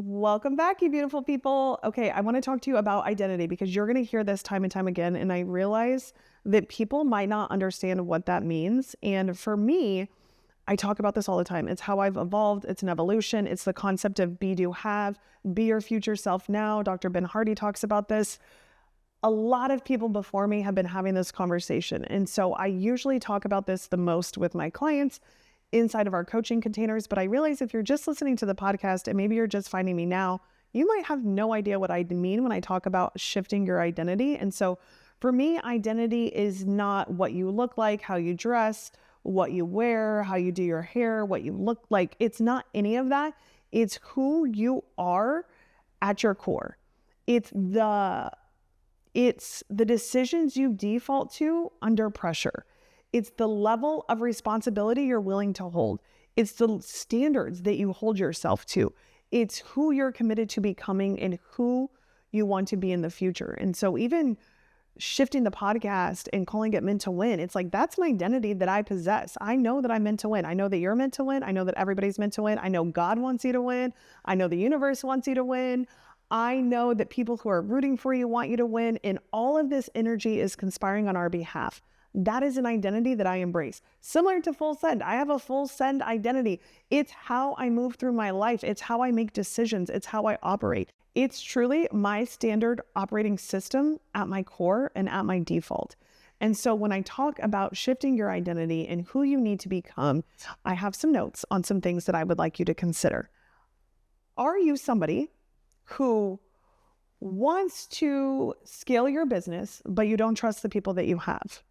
Welcome back, you beautiful people. Okay, I want to talk to you about identity because you're going to hear this time and time again. And I realize that people might not understand what that means. And for me, I talk about this all the time. It's how I've evolved. It's an evolution. It's the concept of be, do, have, be your future self now. Dr. Ben Hardy talks about this. A lot of people before me have been having this conversation. And so I usually talk about this the most with my clients inside of our coaching containers. But I realize if you're just listening to the podcast and maybe you're just finding me now, you might have no idea what I mean when I talk about shifting your identity. And so for me, identity is not what you look like, how you dress, what you wear, how you do your hair, what you look like. It's not any of that. It's who you are at your core. It's the decisions you default to under pressure. It's the level of responsibility you're willing to hold. It's the standards that you hold yourself to. It's who you're committed to becoming and who you want to be in the future. And so even shifting the podcast and calling it meant to win, it's like, that's my identity that I possess. I know that I'm meant to win. I know that you're meant to win. I know that everybody's meant to win. I know God wants you to win. I know the universe wants you to win. I know that people who are rooting for you want you to win. And all of this energy is conspiring on our behalf. That is an identity that I embrace. Similar to full send, I have a full send identity. It's how I move through my life. It's how I make decisions. It's how I operate. It's truly my standard operating system at my core and at my default. And so when I talk about shifting your identity and who you need to become, I have some notes on some things that I would like you to consider. Are you somebody who wants to scale your business, but you don't trust the people that you have?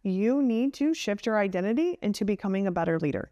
You need to shift your identity into becoming a better leader.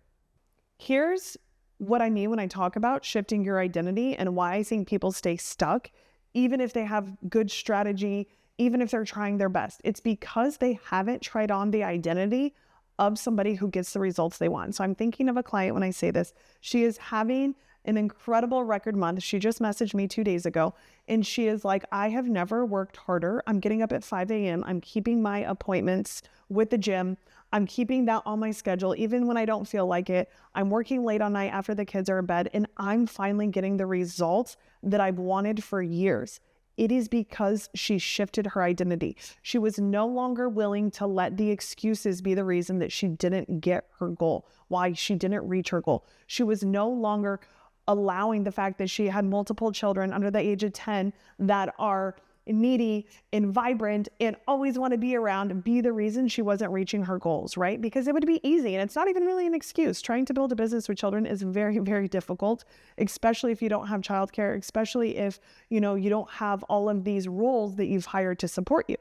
Here's what I mean when I talk about shifting your identity and why I think people stay stuck, even if they have good strategy, even if they're trying their best. It's because they haven't tried on the identity of somebody who gets the results they want. So I'm thinking of a client when I say this. She is having an incredible record month. She just messaged me 2 days ago and she is like, I have never worked harder. I'm getting up at 5 a.m. I'm keeping my appointments with the gym. I'm keeping that on my schedule, even when I don't feel like it. I'm working late on night after the kids are in bed, and I'm finally getting the results that I've wanted for years. It is because she shifted her identity. She was no longer willing to let the excuses be the reason that she didn't get her goal, why she didn't reach her goal. She was no longer allowing the fact that she had multiple children under the age of 10 that are needy and vibrant and always want to be around be the reason she wasn't reaching her goals, right? Because it would be easy. And it's not even really an excuse. Trying to build a business with children is very, very difficult, especially if you don't have childcare, especially if, you don't have all of these roles that you've hired to support you.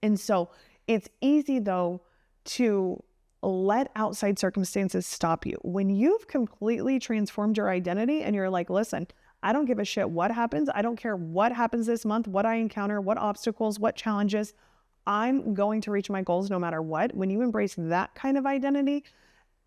And so it's easy though to let outside circumstances stop you. When you've completely transformed your identity and you're like, listen, I don't give a shit what happens. I don't care what happens this month, what I encounter, what obstacles, what challenges. I'm going to reach my goals no matter what. When you embrace that kind of identity,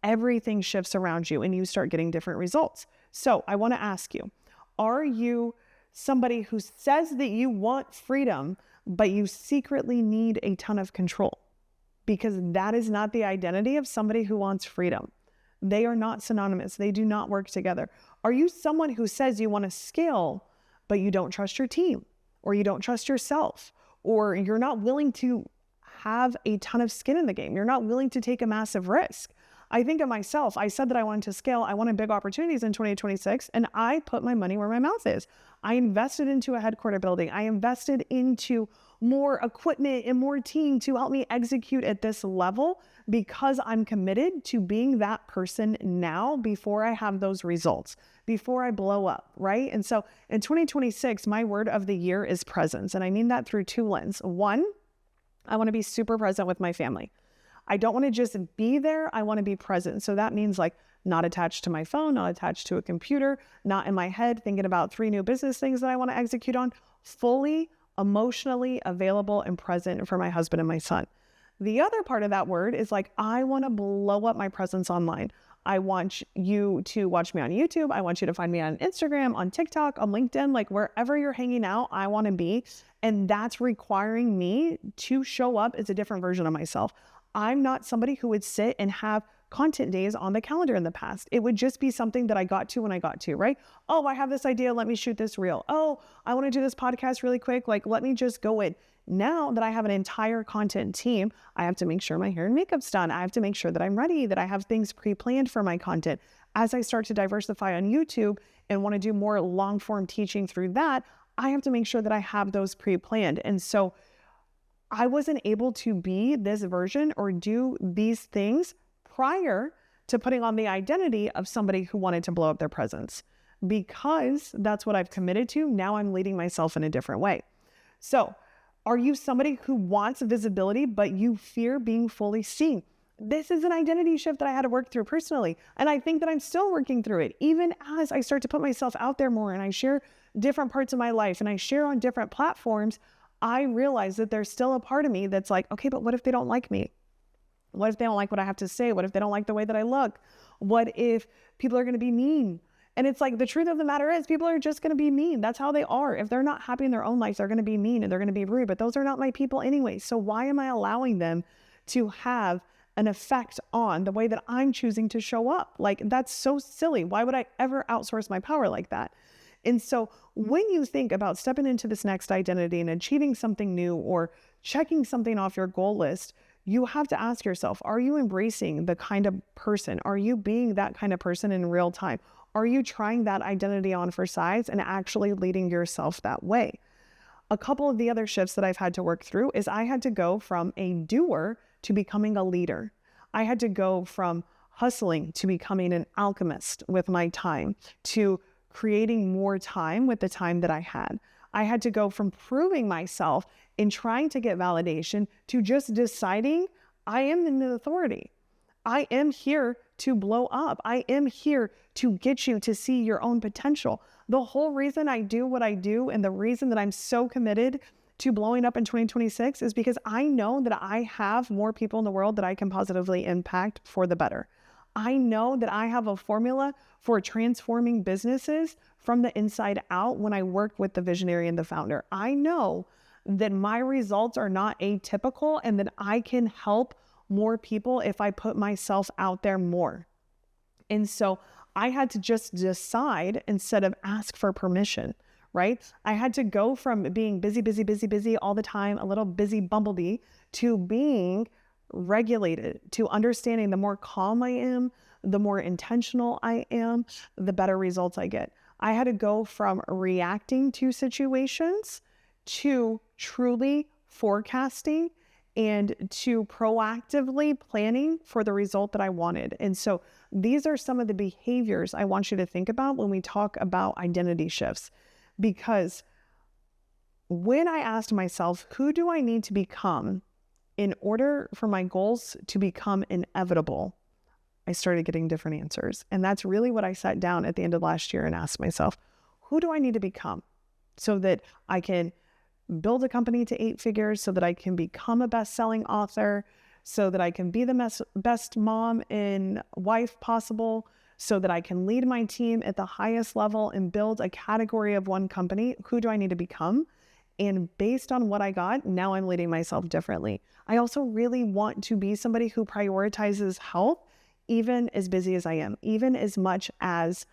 everything shifts around you and you start getting different results. So I want to ask you, are you somebody who says that you want freedom, but you secretly need a ton of control? Because that is not the identity of somebody who wants freedom. They are not synonymous. They do not work together. Are you someone who says you want to scale, but you don't trust your team, or you don't trust yourself, or you're not willing to have a ton of skin in the game? You're not willing to take a massive risk. I think of myself. I said that I wanted to scale. I wanted big opportunities in 2026, and I put my money where my mouth is. I invested into a headquarter building. I invested into more equipment and more team to help me execute at this level because I'm committed to being that person now before I have those results, before I blow up, right? And so in 2026, my word of the year is presence. And I mean that through two lenses. One, I want to be super present with my family. I don't want to just be there. I want to be present. So that means like not attached to my phone, not attached to a computer, not in my head thinking about 3 new business things that I want to execute on, fully emotionally available and present for my husband and my son. The other part of that word is like, I want to blow up my presence online. I want you to watch me on YouTube. I want you to find me on Instagram, on TikTok, on LinkedIn, like wherever you're hanging out, I want to be. And that's requiring me to show up as a different version of myself. I'm not somebody who would sit and have content days on the calendar in the past. It would just be something that I got to when I got to, right? Oh, I have this idea. Let me shoot this reel. Oh, I want to do this podcast really quick. Like, let me just go in. Now that I have an entire content team, I have to make sure my hair and makeup's done. I have to make sure that I'm ready, that I have things pre-planned for my content. As I start to diversify on YouTube and want to do more long form teaching through that, I have to make sure that I have those pre-planned. And so I wasn't able to be this version or do these things prior to putting on the identity of somebody who wanted to blow up their presence, because that's what I've committed to. Now I'm leading myself in a different way. So are you somebody who wants visibility, but you fear being fully seen? This is an identity shift that I had to work through personally. And I think that I'm still working through it. Even as I start to put myself out there more and I share different parts of my life and I share on different platforms, I realize that there's still a part of me that's like, okay, but what if they don't like me? What if they don't like what I have to say? What if they don't like the way that I look? What if people are going to be mean? And it's like, the truth of the matter is people are just going to be mean. That's how they are. If they're not happy in their own life, they're going to be mean and they're going to be rude, but those are not my people anyway. So why am I allowing them to have an effect on the way that I'm choosing to show up? Like, that's so silly. Why would I ever outsource my power like that? And so when you think about stepping into this next identity and achieving something new or checking something off your goal list, you have to ask yourself, are you embracing the kind of person? Are you being that kind of person in real time? Are you trying that identity on for size and actually leading yourself that way? A couple of the other shifts that I've had to work through is I had to go from a doer to becoming a leader. I had to go from hustling to becoming an alchemist with my time, to creating more time with the time that I had. I had to go from proving myself and trying to get validation to just deciding I am an authority. I am here to blow up. I am here to get you to see your own potential. The whole reason I do what I do and the reason that I'm so committed to blowing up in 2026 is because I know that I have more people in the world that I can positively impact for the better. I know that I have a formula for transforming businesses from the inside out when I work with the visionary and the founder. I know that my results are not atypical and that I can help more people if I put myself out there more. And so I had to just decide instead of ask for permission, right? I had to go from being busy all the time, a little busy bumblebee, to being regulated, to understanding the more calm I am, the more intentional I am, the better results I get. I had to go from reacting to situations to truly forecasting and to proactively planning for the result that I wanted. And so these are some of the behaviors I want you to think about when we talk about identity shifts. Because when I asked myself, who do I need to become in order for my goals to become inevitable, I started getting different answers. And that's really what I sat down at the end of last year and asked myself, who do I need to become so that I can build a company to 8 figures, so that I can become a best-selling author, so that I can be the best mom and wife possible, so that I can lead my team at the highest level and build a category of one company. Who do I need to become? And based on what I got, now I'm leading myself differently. I also really want to be somebody who prioritizes health, even as busy as I am, even as much as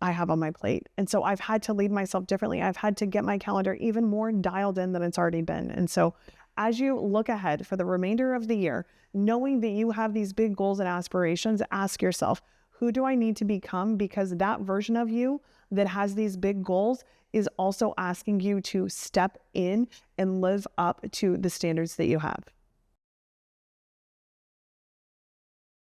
I have on my plate. And so I've had to lead myself differently. I've had to get my calendar even more dialed in than it's already been. And so as you look ahead for the remainder of the year, knowing that you have these big goals and aspirations, ask yourself, who do I need to become? Because that version of you that has these big goals is also asking you to step in and live up to the standards that you have.